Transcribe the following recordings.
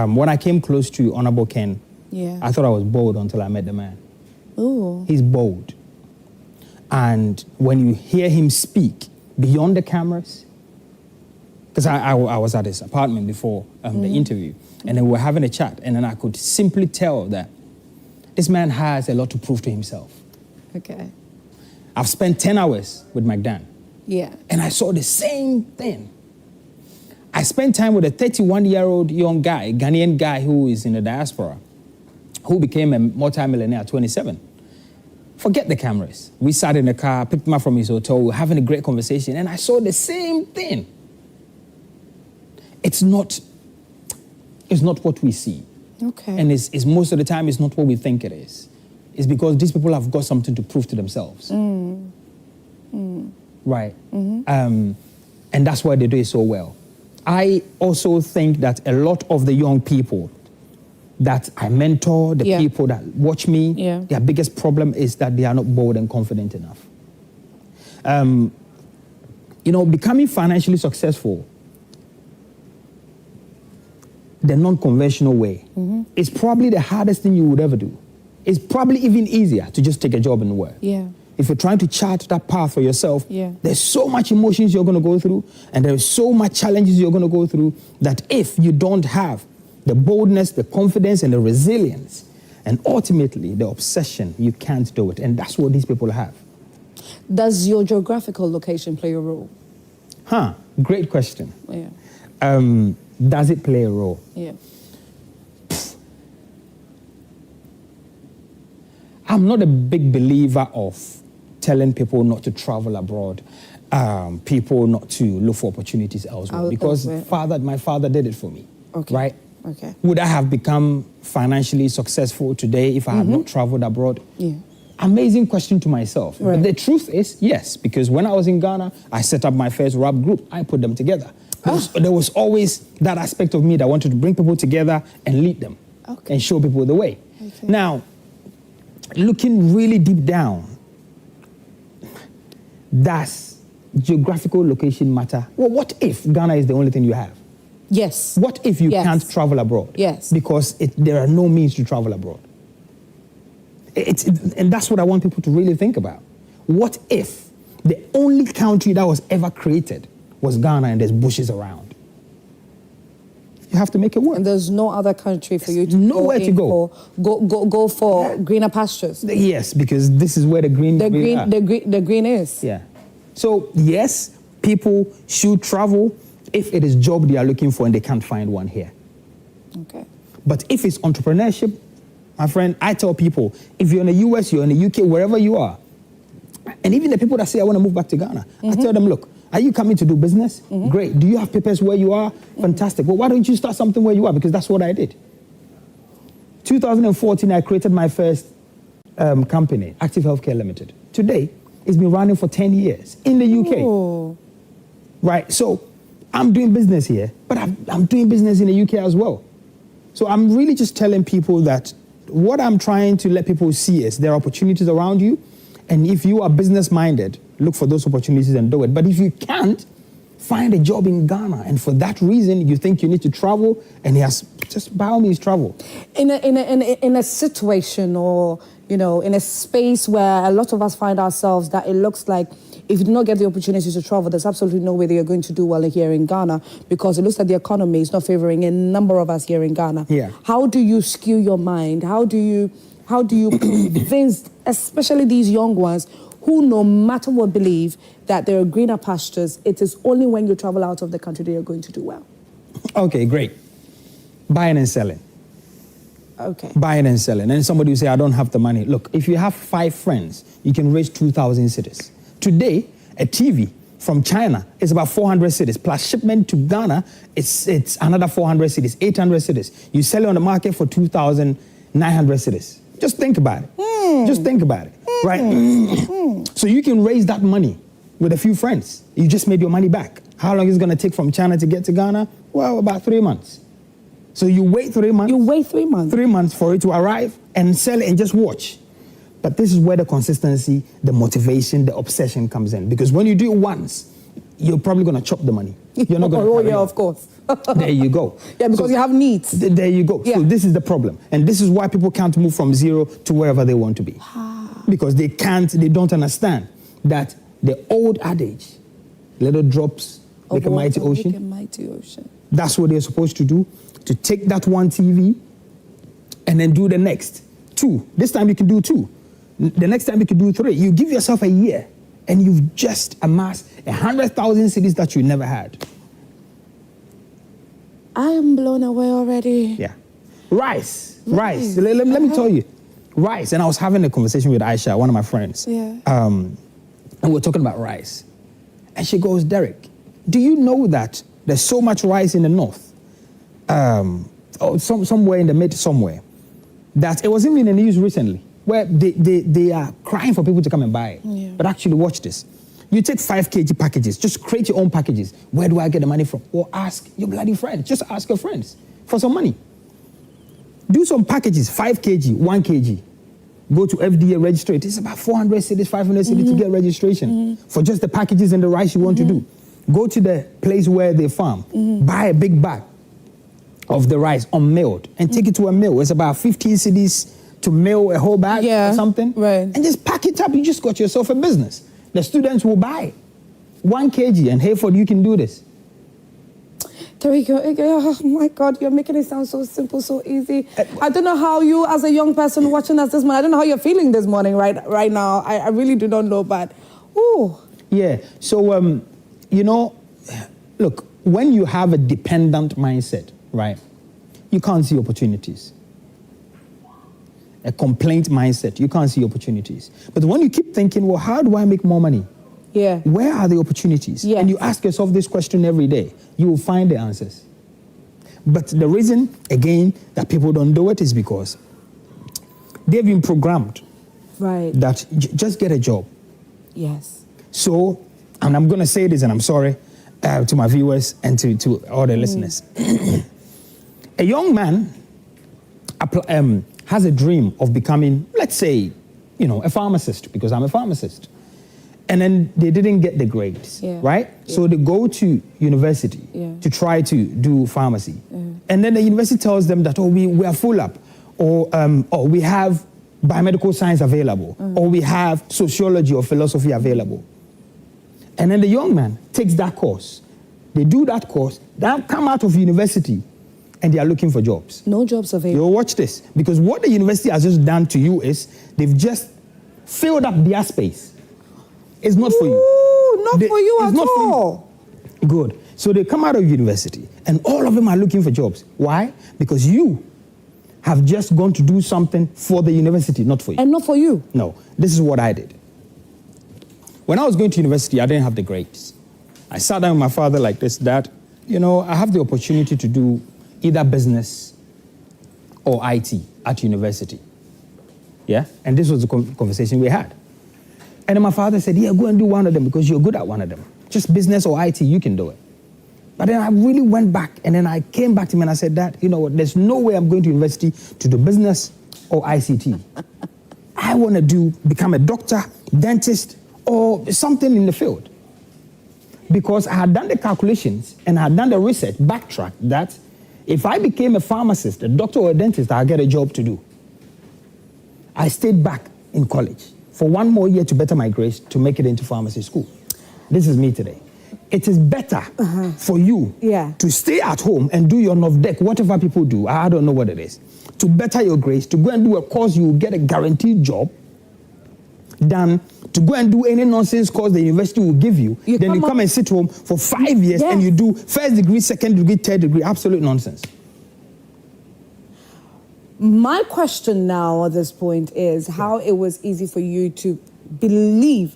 when I came close to Honorable Ken, I thought I was bold until I met the man. Ooh. He's bold. And when you hear him speak beyond the cameras, because I was at his apartment before the interview, and then we were having a chat, and then I could simply tell that this man has a lot to prove to himself. Okay. I've spent 10 hours with McDan. Yeah. And I saw the same thing. I spent time with a 31-year-old young guy, Ghanaian guy who is in the diaspora, who became a multi-millionaire at 27. Forget the cameras. We sat in the car, picked him up from his hotel, we were having a great conversation, and I saw the same thing. It's not what we see. Okay. And it's most of the time, it's not what we think it is. It's because these people have got something to prove to themselves. Right? And that's why they do it so well. I also think that a lot of the young people that I mentor, the people that watch me, their biggest problem is that they are not bold and confident enough. You know, becoming financially successful the non-conventional way is probably the hardest thing you would ever do. It's probably even easier to just take a job and work. Yeah. If you're trying to chart that path for yourself, Yeah. there's so much emotions you're going to go through, and there's so much challenges you're going to go through, that if you don't have the boldness, the confidence, and the resilience, and ultimately the obsession, you can't do it. And that's what these people have. Does your geographical location play a role? Great question. Yeah. Does it play a role? Yeah. I'm not a big believer of telling people not to travel abroad, people not to look for opportunities elsewhere, because my father did it for me, right? Okay. Would I have become financially successful today if I had not traveled abroad? Yeah. Amazing question to myself. Right. But the truth is, yes, because when I was in Ghana, I set up my first rap group. I put them together. There was always that aspect of me that wanted to bring people together and lead them and show people the way. Okay. Now, looking really deep down, does geographical location matter? Well, what if Ghana is the only thing you have? Yes. What if you can't travel abroad? Yes. Because there are no means to travel abroad. And that's what I want people to really think about. What if the only country that was ever created was Ghana and there's bushes around? You have to make it work. And there's no other country for you to nowhere to go. Go for greener pastures. Yes, because this is where the green is. Yeah. So yes, people should travel if it is job they are looking for and they can't find one here. Okay. But if it's entrepreneurship, my friend, I tell people, if you're in the US, you're in the UK, wherever you are, and even the people that say, I want to move back to Ghana, I tell them, look, are you coming to do business? Great. Do you have papers where you are? Fantastic. Well, why don't you start something where you are? Because that's what I did. 2014, I created my first company, Active Healthcare Limited. Today, it's been running for 10 years in the UK. Ooh. Right? So I'm doing business here, but I'm doing business in the UK as well. So I'm really just telling people that what I'm trying to let people see is there are opportunities around you, and if you are business-minded, look for those opportunities and do it. But if you can't, find a job in Ghana, and for that reason you think you need to travel, and just by all means travel. In a situation, or in a space where a lot of us find ourselves, that it looks like if you do not get the opportunity to travel, there's absolutely no way that you're going to do well here in Ghana, because it looks like the economy is not favoring a number of us here in Ghana. Yeah. How do you skew your mind? How do you convince, especially these young ones, who no matter what believe that there are greener pastures, it is only when you travel out of the country that you're going to do well? Okay, great. Buying and selling. Okay. Buying and selling. And somebody will say, I don't have the money. Look, if you have 5 friends, you can raise 2,000 cedis. Today, a TV from China is about 400 cedis, plus shipment to Ghana, it's another 400 cedis, 800 cedis. You sell it on the market for 2,900 cedis. Just think about it. Just think about it, right? So you can raise that money with a few friends. You just made your money back. How long is it going to take from China to get to Ghana? Well, about 3 months. So you wait 3 months. You wait 3 months. 3 months for it to arrive and sell it and just watch. But this is where the consistency, the motivation, the obsession comes in. Because when you do it once, you're probably going to chop the money. You're not going to. Oh, yeah, of course. There you go. Yeah, because you have needs. There you go. Yeah. So this is the problem. And this is why people can't move from zero to wherever they want to be. Because they don't understand that the old adage, little drops make a mighty ocean. Make a mighty ocean. That's what they're supposed to do, to take that one TV and then do the next 2. This time you can do 2. The next time you can do 3. You give yourself a year and you've just amassed 100,000 cities that you never had. I am blown away already. Yeah. Rice. Let me tell you. Rice. And I was having a conversation with Aisha, one of my friends. Yeah. And we were talking about rice. And she goes, Derrick, do you know that there's so much rice in the north, somewhere in the mid somewhere, that it wasn't even in the news recently, where they are crying for people to come and buy it. Yeah. But actually, watch this. You take 5 kg packages, just create your own packages. Where do I get the money from? Or ask your bloody friends. Just ask your friends for some money. Do some packages, 5 kg, 1 kg. Go to FDA, register it. It's about 400 cities, 500 cities to get registration for just the packages and the rice you want to do. Go to the place where they farm, buy a big bag of the rice unmilled and take it to a mill. It's about 15 cities to mill a whole bag or something. Right. And just pack it up. You just got yourself a business. The students will buy 1 kg and Hayford, you can do this. Derrick, oh my God, you're making it sound so simple, so easy. I don't know how you, as a young person watching us this morning, I don't know how you're feeling this morning right now. I really do not know, but, ooh. Yeah, so, you know, look, when you have a dependent mindset, right, you can't see opportunities. A complaint mindset, you can't see opportunities. But when you keep thinking, well, how do I make more money? Yeah. Where are the opportunities? Yes. And you ask yourself this question every day, you will find the answers. But the reason, again, that people don't do it is because they've been programmed that just get a job. Yes. So, and I'm going to say this, and I'm sorry to my viewers and to all the listeners. A young man has a dream of becoming, let's say, you know, a pharmacist, because I'm a pharmacist. And then they didn't get the grades, right? Yeah. So they go to university to try to do pharmacy. And then the university tells them that, oh, we are full up, or we have biomedical science available, or we have sociology or philosophy available. And then the young man takes that course. They do that course, then come out of university, and they are looking for jobs. No jobs available. You'll watch this, because what the university has just done to you is they've just filled up their space. It's not for you. Not for you at all. Good. So they come out of university, and all of them are looking for jobs. Why? Because you have just gone to do something for the university, not for you. And not for you. No. This is what I did. When I was going to university, I didn't have the grades. I sat down with my father like this, Dad, you know, I have the opportunity to do either business or IT at university. Yeah? And this was the conversation we had. And then my father said, yeah, go and do one of them because you're good at one of them. Just business or IT, you can do it. But then I really went back, and then I came back to him and I said, Dad, you know what, there's no way I'm going to university to do business or ICT. I want to become a doctor, dentist, or something in the field. Because I had done the calculations and I had done the research, backtrack, that if I became a pharmacist, a doctor or a dentist, I'll get a job to do. I stayed back in college for 1 more year to better my grades to make it into pharmacy school. This is me today. It is better for you to stay at home and do your NOVDEC, whatever people do, I don't know what it is, to better your grades, to go and do a course you will get a guaranteed job, than to go and do any nonsense course the university will give you. Then you come and sit home for 5 years and you do first degree, second degree, third degree, absolute nonsense. My question now at this point is how it was easy for you to believe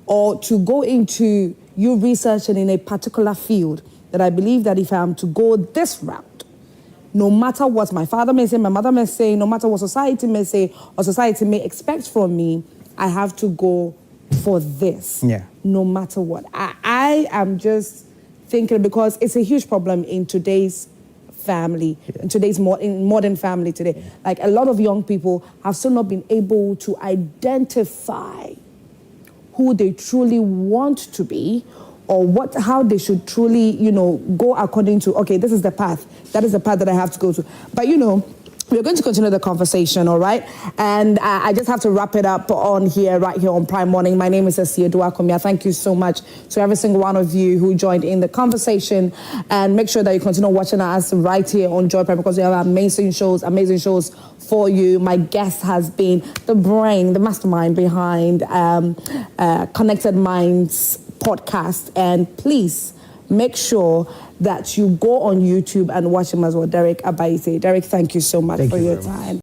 or to go into you researching in a particular field that I believe that if I am to go this route, no matter what my father may say, my mother may say, no matter what society may say or society may expect from me, I have to go for this, no matter what. I am just thinking, because it's a huge problem in today's family, in today's modern family today. Like, a lot of young people have still not been able to identify who they truly want to be, or how they should truly, go according to, okay, this is the path. That is the path that I have to go to. But, we're going to continue the conversation, all right? And I just have to wrap it up right here on Prime Morning. My name is Asia Duakomia. Thank you so much to every single one of you who joined in the conversation. And make sure that you continue watching us right here on Joy Prime, because we have amazing shows for you. My guest has been the brain, the mastermind behind Connected Minds podcast. And please make sure that you go on YouTube and watch him as well, Derrick Abaitey. Derrick, thank you so much for your time.